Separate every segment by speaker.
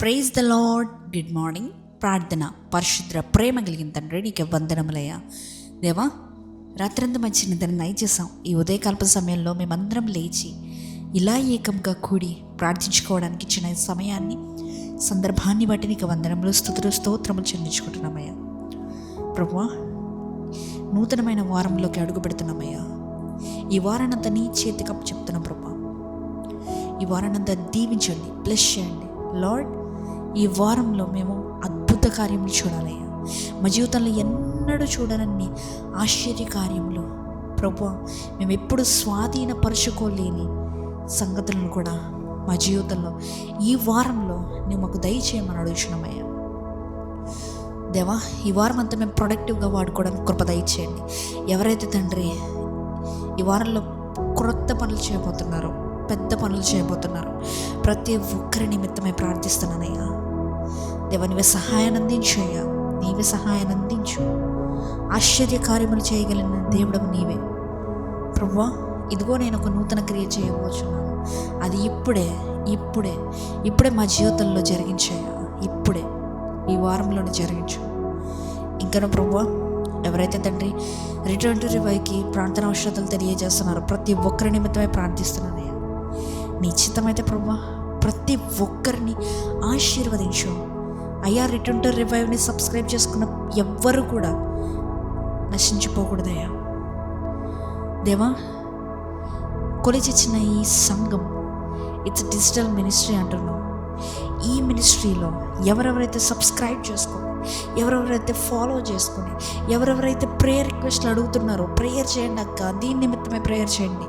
Speaker 1: Praise the lord. Good morning. ప్రార్థన. పరిశుద్ర ప్రేమ కలిగిన తండ్రి, నీకు వందనములయ్యా. దేవా, రాత్రంతా మంచి నిద్ర దయచేసాం. ఈ ఉదయకాల్ప సమయంలో మేమందరం లేచి ఇలా ఏకంగా కూడి ప్రార్థించుకోవడానికి ఇచ్చిన సమయాన్ని, సందర్భాన్ని బట్టి నీకు వందనములు, స్తుతులు, స్తోత్రములు చెల్లించుకుంటున్నామయ్యా. ప్రభువా, నూతనమైన వారంలోకి అడుగు పెడుతున్నామయ్యా. ఈ వారానంతా నీ చేతికి అప్పు చెప్తున్నాం ప్రభా. ఈ వారానంతా దీవించండి, బ్లెస్ చేయండి లార్డ్. ఈ వారంలో మేము అద్భుత కార్యములు చూడాలయ్యా. మా జీవితంలో ఎన్నడూ చూడనన్ని ఆశ్చర్య కార్యములు ప్రభువా, మేము ఎప్పుడు స్వాధీనపరచుకోలేని సంగతులను కూడా మా జీవితంలో ఈ వారంలో నువ్వు మాకు దయచేయమని అడుగుచున్నామయ్యా. దేవా, ఈ వారం అంతా మేము ప్రొడక్టివ్గా వాడుకోవడానికి కృప దయచేయండి. ఎవరైతే తండ్రి ఈ వారంలో క్రొత్త పనులు చేయబోతున్నారో, పెద్ద పనులు చేయబోతున్నారు, ప్రతి ఒక్కరి నిమిత్తమే ప్రార్థిస్తున్నానయ్యా. దేవా, నీవే సహాయాన్ని అందించయ్యా. నీవే సహాయాన్ని అందించు. ఆశ్చర్య కార్యములు చేయగలిగిన దేవుడవు నీవే ప్రభువా. ఇదిగో నేను ఒక నూతన క్రియ చేయబోచున్నాను. అది ఇప్పుడే మా జీవితంలో జరిగించయ్యా. ఇప్పుడే ఈ వారంలోనే జరిగించు. ఇంకా ప్రభువా, ఎవరైతే తండ్రి రిటర్న్ టు రివైవ్కి ప్రార్థన అవసరతలు తెలియజేస్తున్నారో ప్రతి ఒక్కరి నిమిత్తమే ప్రార్థిస్తున్నానయ్యా. నీ చిత్తమైతే ప్రభువా, ప్రతి ఒక్కరిని ఆశీర్వదించు అయ్యా. రిటర్న్ టు రివైవ్ని సబ్స్క్రైబ్ చేసుకున్న ఎవ్వరు కూడా నశించిపోకూడదయ్యా. దేవా, కొలిచిచ్చిన ఈ సంఘం ఇట్స్ డిజిటల్ మినిస్ట్రీ అంటున్నాం. ఈ మినిస్ట్రీలో ఎవరెవరైతే సబ్స్క్రైబ్ చేసుకొని, ఎవరెవరైతే ఫాలో చేసుకొని, ఎవరెవరైతే ప్రేయర్ రిక్వెస్ట్లు అడుగుతున్నారో, ప్రేయర్ చేయండి అక్క, దీని నిమిత్తమే ప్రేయర్ చేయండి,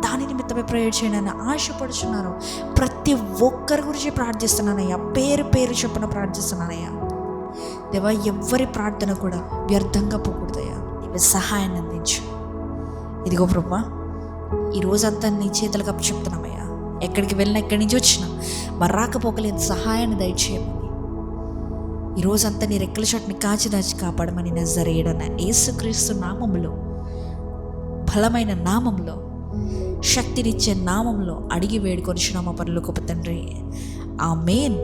Speaker 1: దాని నిమిత్తమే ప్రేయర్ చేయండి అని ఆశపడుచున్నారో ప్రతి ఒక్కరి గురించి ప్రార్థిస్తున్నానయ్యా. పేరు పేరు చొప్పున ప్రార్థిస్తున్నానయ్యా. దేవా, ఎవరి ప్రార్థన కూడా వ్యర్థంగా పోకూడదయ్యా. ఇవి సహాయాన్ని అందించు. ఇదిగో ప్రభువా, ఈ రోజంతా నీ చేతులకు అప్పు చెప్తున్నామయ్యా. ఎక్కడికి వెళ్ళినా, ఎక్కడి నుంచి వచ్చినా మా రాకపోకలేని సహాయాన్ని దయచేయమని, ఈ రోజంతా నీ రెక్కల చాటుని కాచి కాపాడమని నజరేయుడైన యేసుక్రీస్తు నామములో, బలమైన నామంలో, శక్తినిచ్చే నామంలో అడిగి వేడుకొనిచున్నాము పరలోకపు తండ్రి. ఆమేన్.